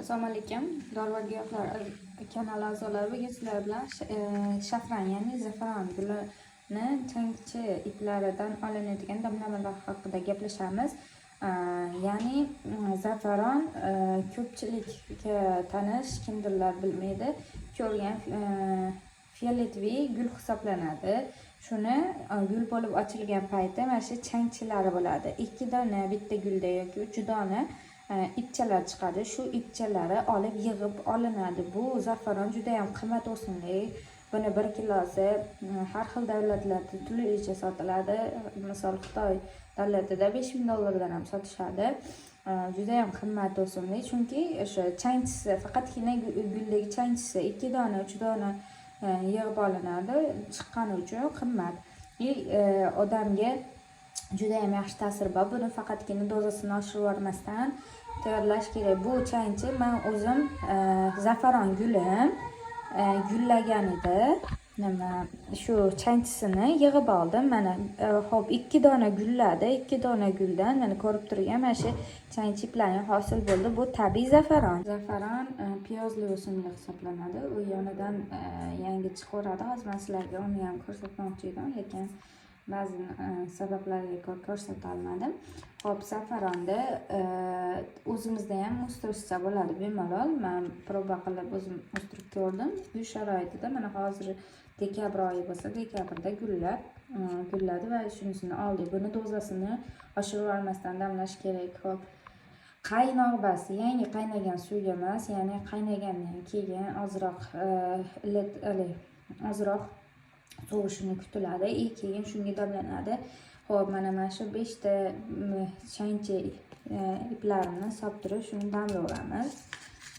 Assalomu alaykum. Dorivor giyohlar kanali a'zolari, bugun sizlar bilan shafran, ya'ni zafaron gulini changchi iplaridan olinadigan damlamalar haqida gaplashamiz. Ya'ni zafaron ko'pchilikka tanish, kimdirlar bilmaydi, ko'rgan fioletviy gul hisoblanadi. Shuni gul bo'lib ochilgan payti mana shu changchilari bo'ladi. 2 dona bitta gulda yoki 3 dona ipchalar chiqadi. Shu ipchalari olib yig'ib olinadi. Bu zafaron juda ham qimmat o'simlik. Buni 1 kilosi har xil davlatlarda turlicha sotiladi. Misol Xitoy davlatida $5000 dan ham sotishadi. Juda ham qimmat o'simlik, chunki o'sha changchisi, faqatgina guldagi changchisi 2 dona, 3 dona yig'ib olinadi. Chiqqani uchun qimmat. Odamga juda ham yaxshi ta'sir bor. Buni faqatgina dozasini oshirib yubormasdan tayyorlash kerak. Bu changchi men o'zim zafaron gulim gullagan edi. Shu changchisini yig'ib oldim. Mana hop 2 dona gulladi. 2 dona guldan mana ko'rib turgan mana shu changchi iplarning hosil bo'ldi. Bu tabiiy zafaron. Zafaron piyozli o'simlik hisoblanadi. U yonidan yangi chiqaveradi. Hozir men sizlarga uni ham ko'rsatmoqchi edim, lekin ba'zi sabablarga ko'ra ko'rsata olmadim. Hop, zafaronni o'zimizda ham o'stirishsa bo'ladi bemalol. Men proba qilib o'zim o'stirib ko'rdim. Uy sharoitida mana hozir dekabr oyi bo'lsa, dekabrda gulladi va shunisini oldik. Buni dozasini oshirib olmasdan damlash kerak. Hop, qaynoq bas, yangi qaynagan suv emas, ya'ni qaynagandan keyin ozroq sovishini kutiladi. Keyin shunga damlanadi. Xo'p, mana shu 5 ta changchi iplarini solib shuni damlayveramiz.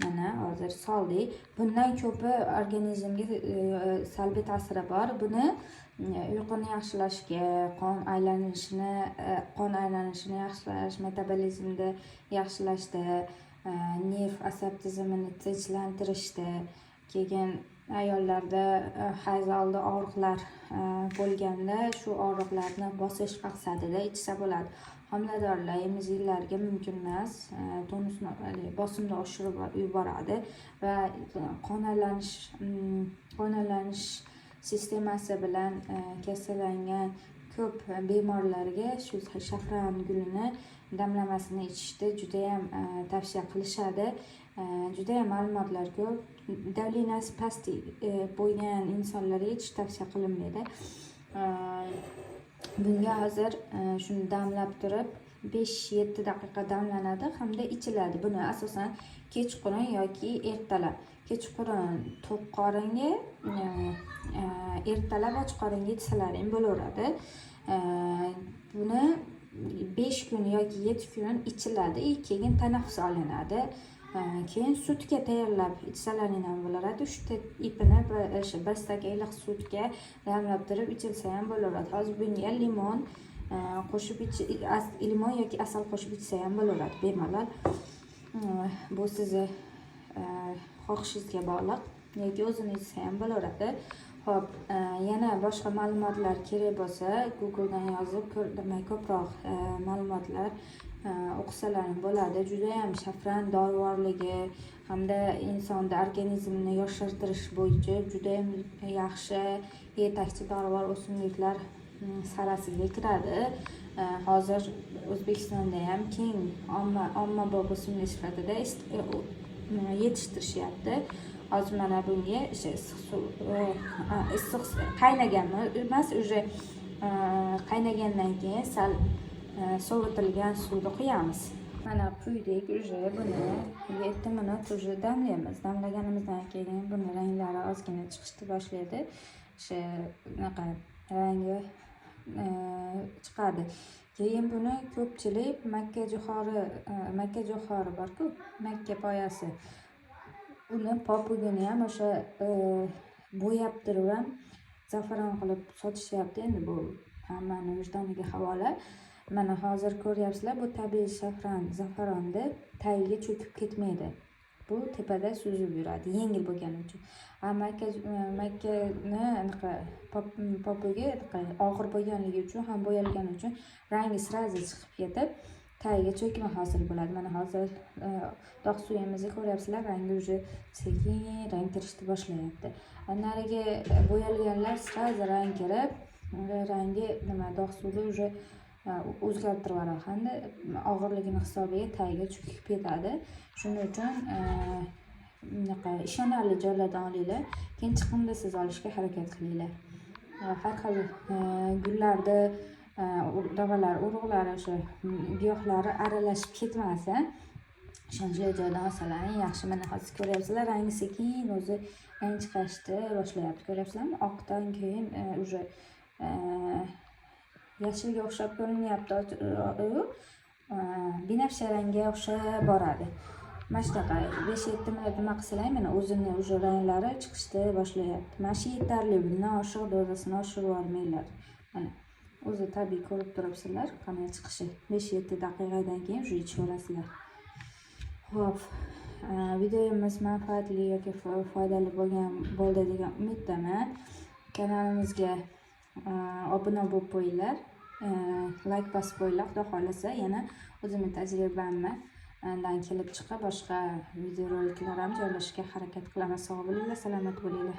Mana hozir soldik. Bundan ko'pi organizmga salbiy ta'siri bor. Buni uyquni yaxshilashga, qon aylanishini yaxshilash, metabolizmni yaxshilashda, nerv asab tizimini tinchlantirishda, keyin ayollarda hayz oldi og'riqlar bo'lganda shu og'riqlarni bosish maqsadida ichsa bo'ladi. Homiladorlar, emiziklarga mumkin emas, tonusni, bosimni oshirib yuboradi va qon aylanish sistemasi bilan kasallangan ko'p bemorlarga shu shafran gulini damlamasini ichishni juda ham tavsiya qilishadi. Juda ham ma'lumotlar ko'p. Davleniyasi past bo'lgan insonlarga hech tavsiya qilinmaydi. Bunga hozir shuni damlab turib 5-7 daqiqa damlanadi hamda ichiladi. Buni asosan kechqurun yoki ertalab. Kechqurun to'q qoringa, ertalab och qoringa ichsalaring bo'laveradi. Buni 5 kun yoki 7 kun ichiladi, keyin tanaffus olinadi. Keyin sutga tayyorlab ichsalaring ham bo'laradi. Shu ipini bir stakan iliq sutga damlab turib ichilsa ham bo'laradi. Hozir bunga limon yoki asal qo'shib ichsa ham bo'laradi bemalol. Bu sizni xohishingizga bog'liq, yoki o'zini ichsa ham bo'laradi. Hop, yana boshqa ma'lumotlar kerak bo'lsa, Googledan yozib ko'proq ma'lumotlar o'qisalaring bo'ladi. Juda ham shafran dorivorligi hamda insonni organizmini yoshartirish bo'yicha juda ham yaxshi yetakchi dorivor o'simliklar sarasiga kiradi. Hozir O'zbekistonda ham keng ommabop o'simlik sifatida yetishtirishyapti. Hozir mana bunga issiq qaynagan emas, уже qaynagandan keyin sal sovitilgan suvni quyamiz. Mana quydik, уже buni 7 minut уже damlaymiz. Damlaganimizdan keyin buni ranglari ozgina chiqishni boshlaydi. Shunaqa rangi chiqadi. Keyin buni ko'pchilik Makka jo'xori bor-ku, Makka poyasi. Uni popugini ham o'sha bo'yab turib ham zafaron qilib sotishyapti. Endi bu hammani vijdoniga havola. Mana hozir ko'ryapsizlar, bu tabiiy zafaronni tagiga cho'kib ketmaydi. Bu tepada suzib yuradi, yengil bo'lgani uchun. Makkani popugi og'ir bo'lganligi uchun ham bo'yalgani uchun rangi sirazi chiqib ketib, tagiga cho'kma hosil bo'ladi. Mana hozir dog' suyimizni ko'ryapsizlar, rangi уже sekin rang kirishni boshlayapti. Narigi bo'yalganlar sразу rang kirib, rangi nima dog' suvni уже o'zgartirib yuboradi hamda og'irligini hisobiga tagiga cho'kib ketadi. Shuning uchun bunaqa ishonarli joylardan olinglar. Keyin chiqimda siz olishga harakat qilinglar. Har xil gullarni nimalar urug'lari o'sha giyohlari aralashib ketmasa, ishonchli joydan olsalar eng yaxshi. Mana hozir ko'ryapsizlar, rangi sekin o'zi rang chiqarishni boshlayapti. Ko'ryapsizlarmi? Oqdan keyin уже yashilga o'xshab ko'rinyapti, binafsha rangga o'xshab boradi. Mana shunaqa 5-7 minut nima qilsanglar, mana o'zini уже ranglari chiqishni boshlayapti. Mana shu yetarli, bundan oshiq dozasini oshirib olmanglar. Mana o'zi tabiiy ko'rib turibsizlar, qanday chiqishi. 5-7 daqiqadan keyin уже ichib olasizlar. Xo'p, videomiz manfaatli yoki foydali bo'ldi degan umiddaman. Kanalimizga obuna bo'lib qo'yinglar. Like bosib qo'yinglar, xudo xolasa yana o'zimning tajribamdan kelib chiqib boshqa videoroliklar ham joylashga harakat qilaman. Sog' bo'linglar, salomat bo'linglar.